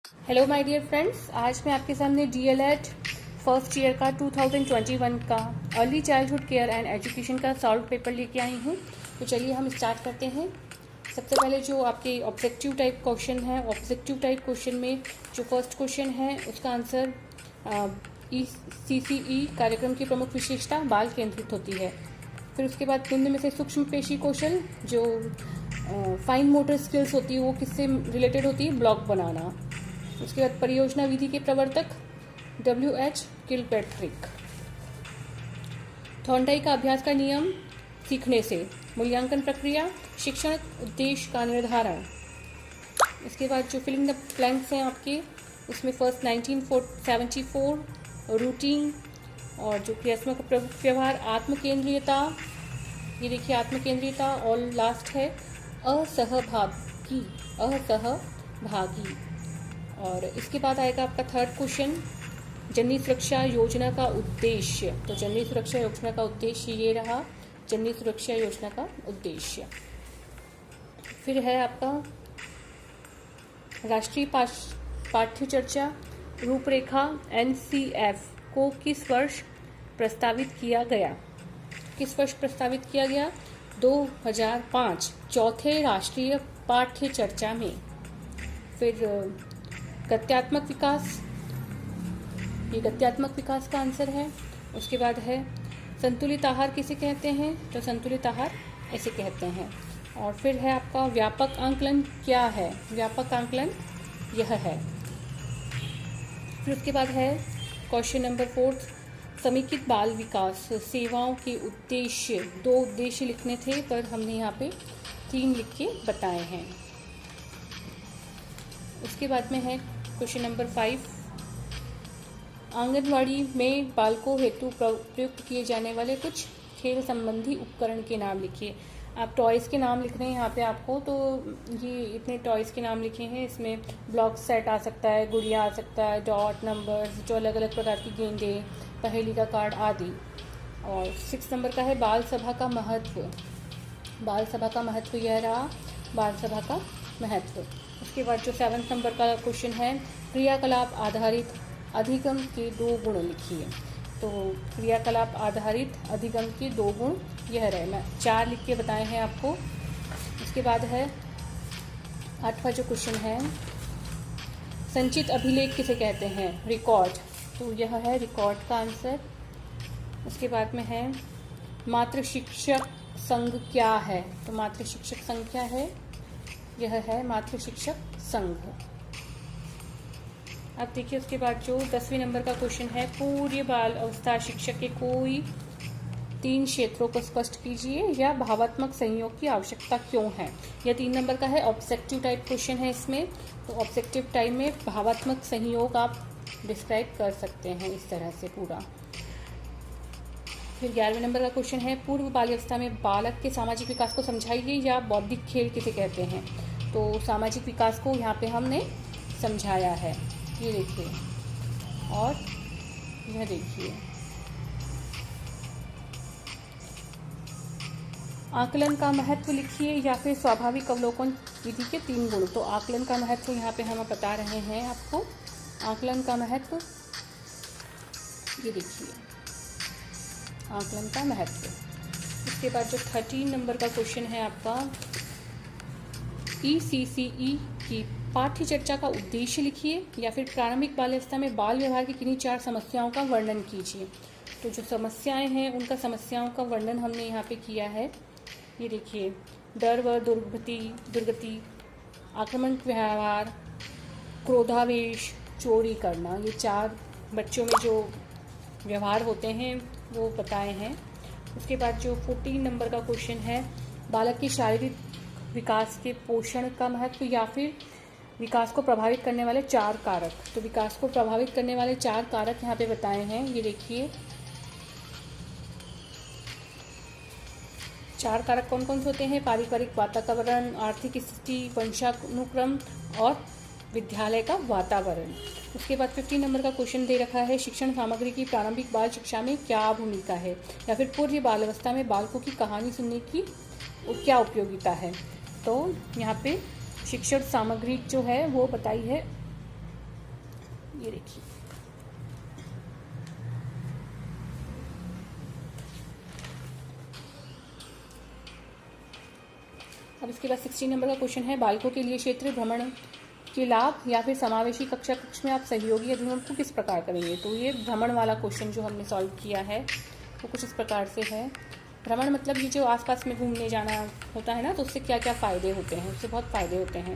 Hello my dear friends, आज मैं आपके सामने डीएलएड फर्स्ट ईयर का 2021 का early childhood care and education का सॉल्व पेपर लेके आई हूँ। तो चलिए हम स्टार्ट करते हैं। सबसे पहले जो आपके ऑब्जेक्टिव टाइप क्वेश्चन है, ऑब्जेक्टिव टाइप क्वेश्चन में जो फर्स्ट क्वेश्चन है उसका आंसर CCE कार्यक्रम की प्रमुख विशेषता बाल केंद्रित होती है। फिर उसके बाद निम्न में से सूक्ष्म पेशी कौशल जो फाइन मोटर स्किल्स होती है वो किससे रिलेटेड होती है, ब्लॉक बनाना। उसके बाद परियोजना विधि के प्रवर्तक WH किलपैट्रिक। थॉर्नडाइक का अभ्यास का नियम सीखने से। मूल्यांकन प्रक्रिया शिक्षण उद्देश्य का निर्धारण। इसके बाद जो फिलिंग द ब्लैंक्स हैं आपके, उसमें फर्स्ट 1974 रूटीन और जो क्रियात्मक प्रमुख व्यवहार आत्मकेंद्रीयता, ये देखिए आत्मकेंद्रीयता, और लास्ट है असहभागी। और इसके बाद आएगा आपका थर्ड क्वेश्चन जननी सुरक्षा योजना का उद्देश्य। तो जननी सुरक्षा योजना का उद्देश्य ये रहा, जननी सुरक्षा योजना का उद्देश्य। फिर है आपका राष्ट्रीय पाठ्य चर्चा रूपरेखा NCF को किस वर्ष प्रस्तावित किया गया। किस वर्ष प्रस्तावित किया गया? 2005 चौथे राष्ट्रीय पाठ्य चर्चा में। फिर गत्यात्मक विकास, ये गत्यात्मक विकास का आंसर है। उसके बाद है संतुलित आहार किसे कहते हैं, तो संतुलित आहार ऐसे कहते हैं। और फिर है आपका व्यापक आंकलन क्या है, व्यापक आंकलन यह है। फिर उसके बाद है क्वेश्चन नंबर 4 समेकित बाल विकास सेवाओं के उद्देश्य। 2 उद्देश्य लिखने थे पर हमने यहाँ पे 3 लिख के बताए हैं। उसके बाद में है क्वेश्चन नंबर 5 आंगनवाड़ी में बालकों हेतु प्रयुक्त किए जाने वाले कुछ खेल संबंधी उपकरण के नाम लिखिए। आप टॉयज़ के नाम लिख रहे हैं यहाँ पे आपको, तो ये इतने टॉयज़ के नाम लिखे हैं। इसमें ब्लॉक सेट आ सकता है, गुड़िया आ सकता है, डॉट नंबर्स, जो अलग अलग प्रकार की गेंदे, पहेली का कार्ड आदि। और 6 नंबर का है बाल सभा का महत्व। बाल सभा का महत्व यह रहा, बाल सभा का महत्व। उसके बाद जो 7 नंबर का क्वेश्चन है क्रियाकलाप आधारित अधिगम के 2 गुण लिखिए। तो क्रियाकलाप आधारित अधिगम के 2 गुण यह रहे, मैं 4 लिख के बताए हैं आपको। उसके बाद है 8वां जो क्वेश्चन है संचित अभिलेख किसे कहते हैं, रिकॉर्ड। तो यह है रिकॉर्ड का आंसर। उसके बाद में है मातृ शिक्षक संघ क्या है, तो मातृ शिक्षक संघ क्या है, यह है मातृ शिक्षक संघ। अब देखिए उसके बाद जो 10वें नंबर का क्वेश्चन है पूर्व बाल अवस्था शिक्षक के कोई 3 क्षेत्रों को स्पष्ट कीजिए या भावात्मक सहयोग की आवश्यकता क्यों है। यह 3 नंबर का है, ऑब्जेक्टिव टाइप क्वेश्चन है इसमें। तो ऑब्जेक्टिव टाइप में भावात्मक सहयोग आप डिस्क्राइब कर सकते हैं इस तरह से पूरा। फिर 11वें नंबर का क्वेश्चन है पूर्व बाल्यावस्था में बालक के सामाजिक विकास को समझाइए या बौद्धिक खेल किसे कहते हैं। तो सामाजिक विकास को यहाँ पे हमने समझाया है, ये देखिए, और यह देखिए। आकलन का महत्व लिखिए या फिर स्वाभाविक अवलोकन विधि के 3 गुण। तो आकलन का महत्व यहाँ पे हम बता रहे हैं आपको। आकलन का महत्व ये देखिए, आकलन का महत्व। इसके बाद जो 13 नंबर का क्वेश्चन है आपका ECCE की पाठ्य चर्चा का उद्देश्य लिखिए या फिर प्रारंभिक बाल्यावस्था में बाल व्यवहार की किन्हीं 4 समस्याओं का वर्णन कीजिए। तो जो समस्याएं हैं उनका समस्याओं का वर्णन हमने यहाँ पे किया है। ये देखिए डर व दुर्गति, आक्रामक व्यवहार, क्रोधावेश, चोरी करना, ये 4 बच्चों में जो व्यवहार होते हैं वो बताए हैं। उसके बाद जो 14 नंबर का क्वेश्चन है बालक की शारीरिक विकास के पोषण का महत्व या फिर विकास को प्रभावित करने वाले 4 कारक। तो विकास को प्रभावित करने वाले 4 कारक यहाँ पे बताए हैं, ये देखिए। 4 कारक कौन कौन से होते हैं, पारिवारिक वातावरण, आर्थिक स्थिति, वंशानुक्रम और विद्यालय का वातावरण। उसके बाद 15 नंबर का क्वेश्चन दे रखा है शिक्षण सामग्री की प्रारंभिक बाल शिक्षा में क्या भूमिका है या फिर पूर्व बाल्यावस्था में बालकों की कहानी सुनने की क्या उपयोगिता है। तो यहाँ पे शिक्षण सामग्री जो है वो बताई है ये देखिए। अब इसके बाद 16 नंबर का क्वेश्चन है, बालकों के लिए क्षेत्र भ्रमण के लाभ या फिर समावेशी कक्षा कक्ष में आप सहयोगी अध्ययन को किस प्रकार करेंगे। तो ये भ्रमण वाला क्वेश्चन जो हमने सॉल्व किया है वो कुछ इस प्रकार से है। भ्रमण मतलब ये जो आसपास में घूमने जाना होता है ना, तो उससे क्या क्या फ़ायदे होते हैं, उससे बहुत फ़ायदे होते हैं।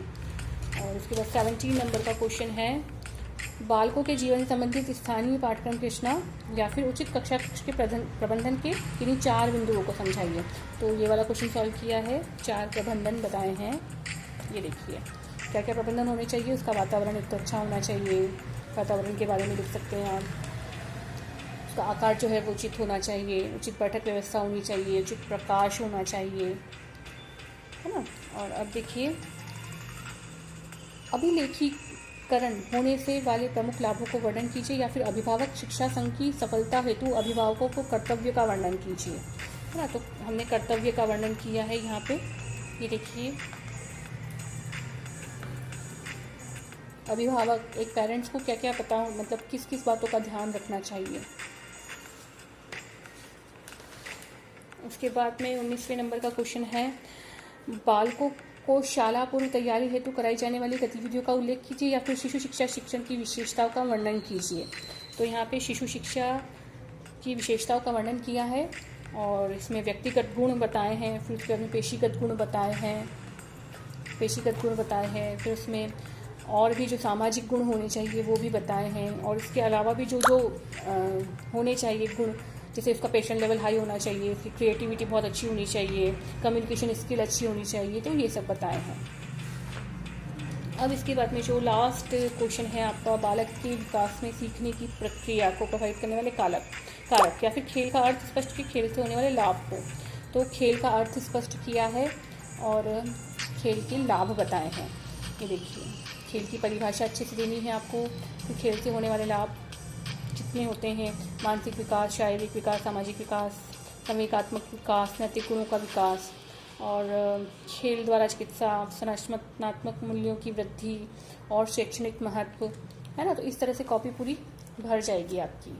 और उसके बाद 17 नंबर का क्वेश्चन है, बालकों के जीवन संबंधित स्थानीय पाठ्यक्रम की रचना या फिर उचित कक्षा कक्ष के प्रबंधन के किन्हीं 4 बिंदुओं को समझाइए। तो ये वाला क्वेश्चन सॉल्व किया है, 4 प्रबंधन बताए हैं। ये देखिए क्या क्या प्रबंधन होने चाहिए। उसका वातावरण एक तो अच्छा होना चाहिए, वातावरण के बारे में लिख सकते हैं आप। उसका आकार जो है वो उचित होना चाहिए, उचित बैठक व्यवस्था होनी चाहिए, उचित प्रकाश होना चाहिए, है ना। और अब देखिए, अभिलेखीकरण होने से वाले प्रमुख लाभों को वर्णन कीजिए या फिर अभिभावक शिक्षा संघ की सफलता हेतु अभिभावकों को कर्तव्य का वर्णन कीजिए, है ना। तो हमने कर्तव्य का वर्णन किया है यहाँ पे। ये देखिए, अभिभावक एक पेरेंट्स को क्या क्या पता हो, मतलब किस किस बातों का ध्यान रखना चाहिए। उसके बाद में 19वें नंबर का क्वेश्चन है, बालकों को शाला पूर्व तैयारी हेतु कराई जाने वाली गतिविधियों का उल्लेख कीजिए या फिर शिशु शिक्षा शिक्षण की विशेषताओं का वर्णन कीजिए। तो यहाँ पे शिशु शिक्षा की विशेषताओं का वर्णन किया है और इसमें व्यक्तिगत गुण बताए हैं, फिर उसके बाद में पेशीगत गुण बताए हैं, फिर उसमें और भी जो सामाजिक गुण होने चाहिए वो भी बताए हैं। और इसके अलावा भी जो होने चाहिए गुण, जैसे उसका पेशेंट लेवल हाई होना चाहिए, उसकी क्रिएटिविटी बहुत अच्छी होनी चाहिए, कम्युनिकेशन स्किल अच्छी होनी चाहिए, तो ये सब बताए हैं। अब इसके बाद में जो लास्ट क्वेश्चन है आपका, बालक के विकास में सीखने की प्रक्रिया को प्रभावित करने वाले कारक या फिर खेल का अर्थ स्पष्ट कि खेल से होने वाले लाभ को। तो खेल का अर्थ स्पष्ट किया है और खेल के लाभ बताए हैं। ये देखिए, खेल की परिभाषा अच्छे से देनी है आपको कि खेल से होने वाले लाभ कितने होते हैं। मानसिक विकास, शारीरिक विकास, सामाजिक विकास, संवेगात्मक विकास, नैतिक गुणों का विकास और खेल द्वारा चिकित्सा, संरचनात्मक मूल्यों की वृद्धि और शैक्षणिक महत्व, है ना। तो इस तरह से कॉपी पूरी भर जाएगी आपकी।